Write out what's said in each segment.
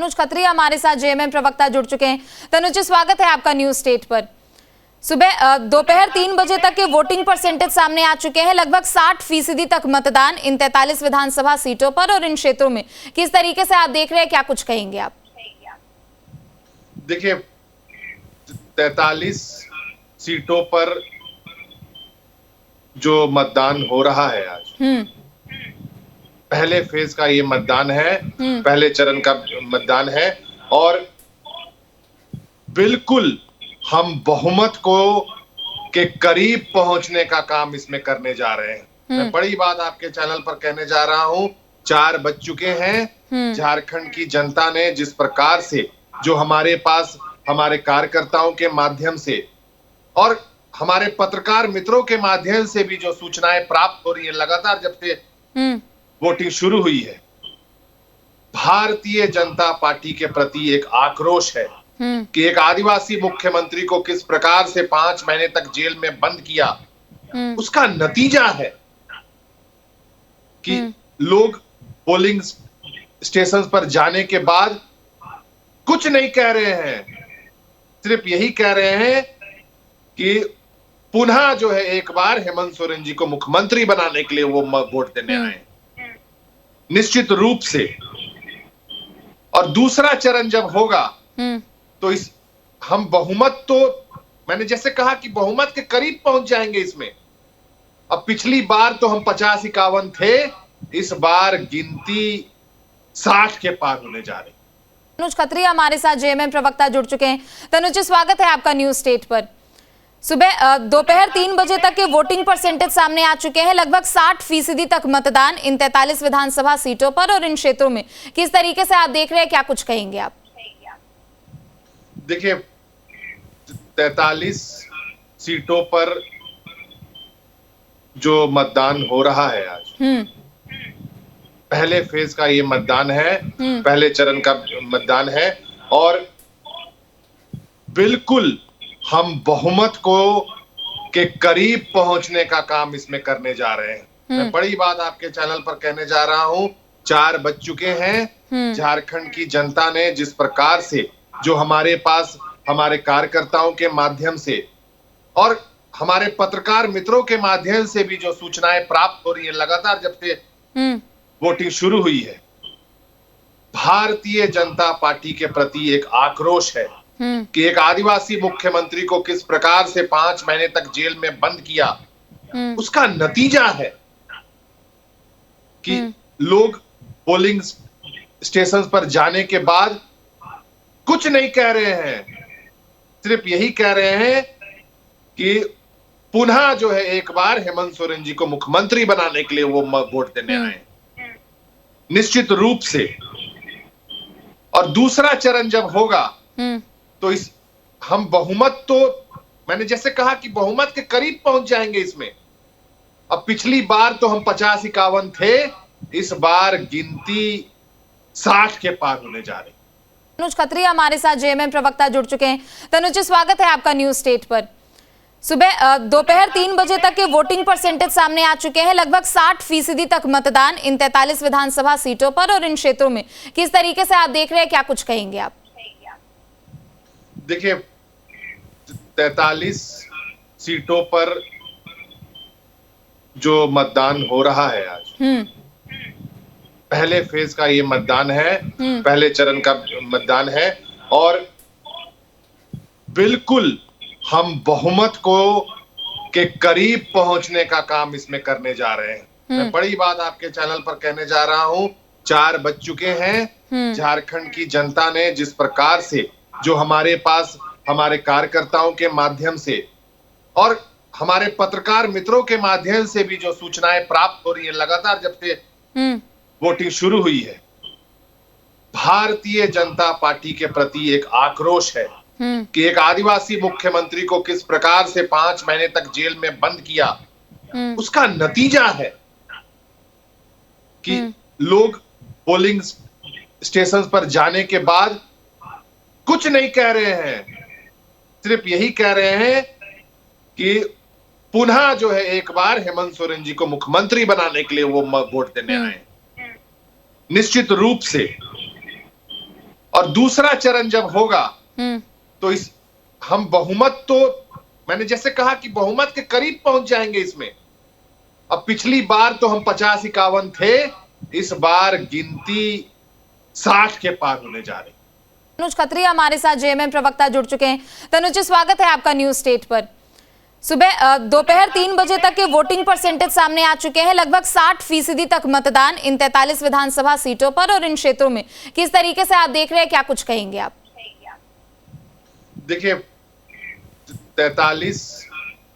तनुज खत्री हमारे साथ जेएमएम प्रवक्ता जुड़ चुके हैं। तनुज जी, स्वागत है आपका न्यूज स्टेट पर। सुबह दोपहर 3 बजे तक के वोटिंग परसेंटेज सामने आ चुके हैं। लगभग 60% तक मतदान इन 43 विधानसभा सीटों पर और इन क्षेत्रों में किस तरीके से आप देख रहे हैं, क्या कुछ कहेंगे आप? देखिए, 43 सीटों पर जो मतदान हो रहा है आज, पहले फेज का ये मतदान है, पहले चरण का मतदान है और बिल्कुल हम बहुमत को के करीब पहुंचने का काम इसमें करने जा रहे हैं। मैं बड़ी बात आपके चैनल पर कहने जा रहा हूं, 4 बज चुके हैं। झारखंड की जनता ने जिस प्रकार से जो हमारे पास हमारे कार्यकर्ताओं के माध्यम से और हमारे पत्रकार मित्रों के माध्यम से भी जो सूचनाएं प्राप्त हो रही है लगातार जब से वोटिंग शुरू हुई है, भारतीय जनता पार्टी के प्रति एक आक्रोश है कि एक आदिवासी मुख्यमंत्री को किस प्रकार से 5 महीने तक जेल में बंद किया। उसका नतीजा है कि लोग पोलिंग स्टेशन पर जाने के बाद कुछ नहीं कह रहे हैं, सिर्फ यही कह रहे हैं कि पुनः जो है एक बार हेमंत सोरेन जी को मुख्यमंत्री बनाने के लिए वो वोट देने आए, निश्चित रूप से। और दूसरा चरण जब होगा तो इस हम बहुमत, तो मैंने जैसे कहा कि बहुमत के करीब पहुंच जाएंगे इसमें। अब पिछली बार तो हम 50-51 थे, इस बार गिनती 60 के पार होने जा रही। तनुज खत्री हमारे साथ जेएमएम प्रवक्ता जुड़ चुके हैं। तनुज जी, स्वागत है आपका न्यूज स्टेट पर। सुबह दोपहर 3 बजे तक के वोटिंग परसेंटेज सामने आ चुके हैं। लगभग 60% तक मतदान इन 43 विधानसभा सीटों पर और इन क्षेत्रों में किस तरीके से आप देख रहे हैं, क्या कुछ कहेंगे आप? देखिए, 43 सीटों पर जो मतदान हो रहा है आज, पहले फेज का ये मतदान है, पहले चरण का मतदान है और बिल्कुल हम बहुमत को के करीब पहुंचने का काम इसमें करने जा रहे हैं। मैं बड़ी बात आपके चैनल पर कहने जा रहा हूं, 4 बज चुके हैं। झारखंड की जनता ने जिस प्रकार से जो हमारे पास हमारे कार्यकर्ताओं के माध्यम से और हमारे पत्रकार मित्रों के माध्यम से भी जो सूचनाएं प्राप्त हो रही है लगातार जब से वोटिंग शुरू हुई है, भारतीय जनता पार्टी के प्रति एक आक्रोश है कि एक आदिवासी मुख्यमंत्री को किस प्रकार से 5 महीने तक जेल में बंद किया। उसका नतीजा है कि लोग पोलिंग स्टेशन पर जाने के बाद कुछ नहीं कह रहे हैं, सिर्फ यही कह रहे हैं कि पुनः जो है एक बार हेमंत सोरेन जी को मुख्यमंत्री बनाने के लिए वो वोट देने आए, निश्चित रूप से। और दूसरा चरण जब होगा तो इस हम बहुमत, तो मैंने जैसे कहा कि बहुमत के करीब पहुंच जाएंगे इसमें। अब पिछली बार तो हम 50-51 थे, इस बार गिनती 60 के पार होने जा रही। तनुज खत्री हमारे साथ जेएमएम प्रवक्ता जुड़ चुके हैं। तनुज जी, स्वागत है आपका न्यूज स्टेट पर। सुबह दोपहर 3 बजे तक के वोटिंग परसेंटेज सामने आ चुके हैं। लगभग 60% तक मतदान इन 43 विधानसभा सीटों पर और इन क्षेत्रों में किस तरीके से आप देख रहे हैं, क्या कुछ कहेंगे आप? देखिए, 43 सीटों पर जो मतदान हो रहा है आज, पहले फेज का ये मतदान है, पहले चरण का मतदान है और बिल्कुल हम बहुमत को के करीब पहुंचने का काम इसमें करने जा रहे हैं। मैं बड़ी बात आपके चैनल पर कहने जा रहा हूं, 4 बज चुके हैं। झारखंड की जनता ने जिस प्रकार से जो हमारे पास हमारे कार्यकर्ताओं के माध्यम से और हमारे पत्रकार मित्रों के माध्यम से भी जो सूचनाएं प्राप्त हो रही है लगातार जब से वोटिंग शुरू हुई है, भारतीय जनता पार्टी के प्रति एक आक्रोश है कि एक आदिवासी मुख्यमंत्री को किस प्रकार से 5 महीने तक जेल में बंद किया। उसका नतीजा है कि लोग पोलिंग स्टेशन पर जाने के बाद कुछ नहीं कह रहे हैं, सिर्फ यही कह रहे हैं कि पुनः जो है एक बार हेमंत सोरेन जी को मुख्यमंत्री बनाने के लिए वो वोट देने आए, निश्चित रूप से। और और दूसरा चरण जब होगा तो इस हम बहुमत तो मैंने जैसे कहा कि बहुमत के करीब पहुंच जाएंगे इसमें। अब पिछली बार तो हम 50-51 थे, इस बार गिनती 60 के पार होने जा रही। तनुज खत्री हमारे साथ जेएमएम प्रवक्ता जुड़ चुके हैं। तनुज जी, स्वागत है आपका न्यूज स्टेट पर। सुबह दोपहर 3 बजे तक के वोटिंग परसेंटेज सामने आ चुके हैं। लगभग 60% तक मतदान इन 43 विधानसभा सीटों पर और इन क्षेत्रों में किस तरीके से आप देख रहे हैं, क्या कुछ कहेंगे आप? देखिए, 43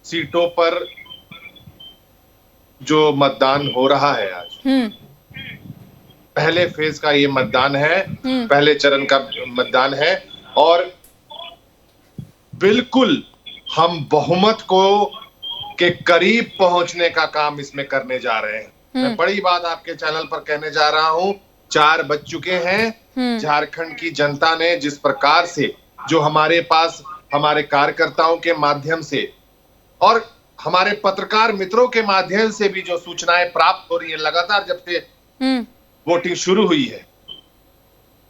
सीटों पर जो मतदान हो रहा है आज, पहले फेज का ये मतदान है, पहले चरण का मतदान है और बिल्कुल हम बहुमत को के करीब पहुंचने का काम इसमें करने जा रहे हैं। मैं बड़ी बात आपके चैनल पर कहने जा रहा हूं, 4 बज चुके हैं। झारखंड की जनता ने जिस प्रकार से जो हमारे पास हमारे कार्यकर्ताओं के माध्यम से और हमारे पत्रकार मित्रों के माध्यम से भी जो सूचनाएं प्राप्त हो रही है लगातार जब से वोटिंग शुरू हुई है,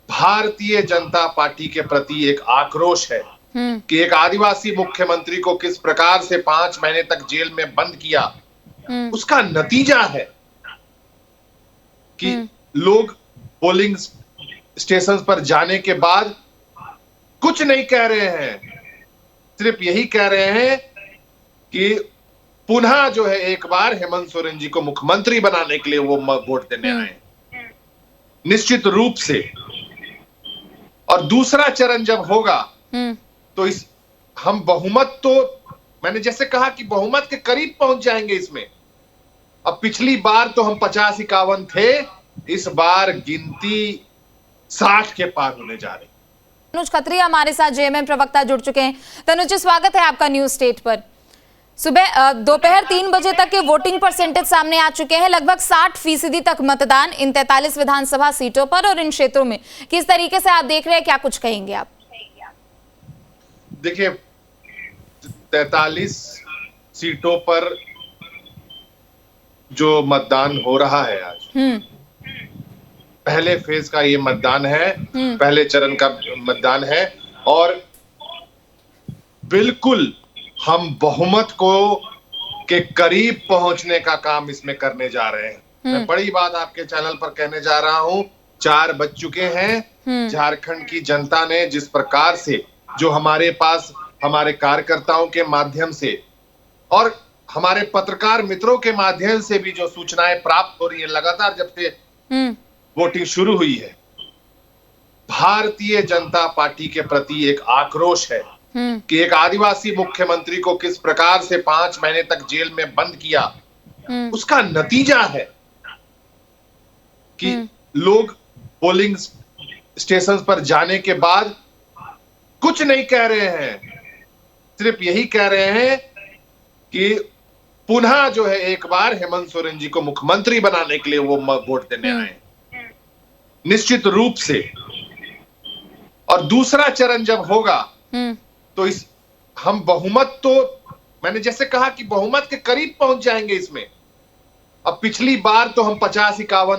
भारतीय जनता पार्टी के प्रति एक आक्रोश है कि एक आदिवासी मुख्यमंत्री को किस प्रकार से 5 महीने तक जेल में बंद किया। उसका नतीजा है कि लोग पोलिंग स्टेशन पर जाने के बाद कुछ नहीं कह रहे हैं, सिर्फ यही कह रहे हैं कि पुनः जो है एक बार हेमंत सोरेन जी को मुख्यमंत्री बनाने के लिए वो वोट देने आए। निश्चित रूप से। और दूसरा चरण जब होगा तो इस हम बहुमत तो मैंने जैसे कहा कि बहुमत के करीब पहुंच जाएंगे इसमें। अब पिछली बार तो हम 50-51 थे, इस बार गिनती 60 के पार होने जा रही। तनुज खत्री हमारे साथ जेएमएम प्रवक्ता जुड़ चुके हैं। तनुज जी, स्वागत है आपका न्यूज स्टेट पर। सुबह दोपहर 3 बजे तक के वोटिंग परसेंटेज सामने आ चुके हैं। लगभग 60% तक मतदान इन 43 विधानसभा सीटों पर और इन क्षेत्रों में किस तरीके से आप देख रहे हैं, क्या कुछ कहेंगे आप? देखिए, 43 सीटों पर जो मतदान हो रहा है आज, पहले फेज का ये मतदान है, पहले चरण का मतदान है और बिल्कुल हम बहुमत को के करीब पहुंचने का काम इसमें करने जा रहे हैं। मैं बड़ी बात आपके चैनल पर कहने जा रहा हूं, 4 बज चुके हैं। झारखंड की जनता ने जिस प्रकार से जो हमारे पास हमारे कार्यकर्ताओं के माध्यम से और हमारे पत्रकार मित्रों के माध्यम से भी जो सूचनाएं प्राप्त हो रही है लगातार जब से वोटिंग शुरू हुई है, भारतीय जनता पार्टी के प्रति एक आक्रोश है कि एक आदिवासी मुख्यमंत्री को किस प्रकार से 5 महीने तक जेल में बंद किया। उसका नतीजा है कि लोग पोलिंग स्टेशन पर जाने के बाद कुछ नहीं कह रहे हैं, सिर्फ यही कह रहे हैं कि पुनः जो है एक बार हेमंत सोरेन जी को मुख्यमंत्री बनाने के लिए वो वोट देने आए। निश्चित रूप से। और दूसरा चरण जब होगा तो इस हम बहुमत तो मैंने जैसे कहा कि बहुमत के करीब पहुंच जाएंगे इसमें। अब पिछली बार तो हम 50-51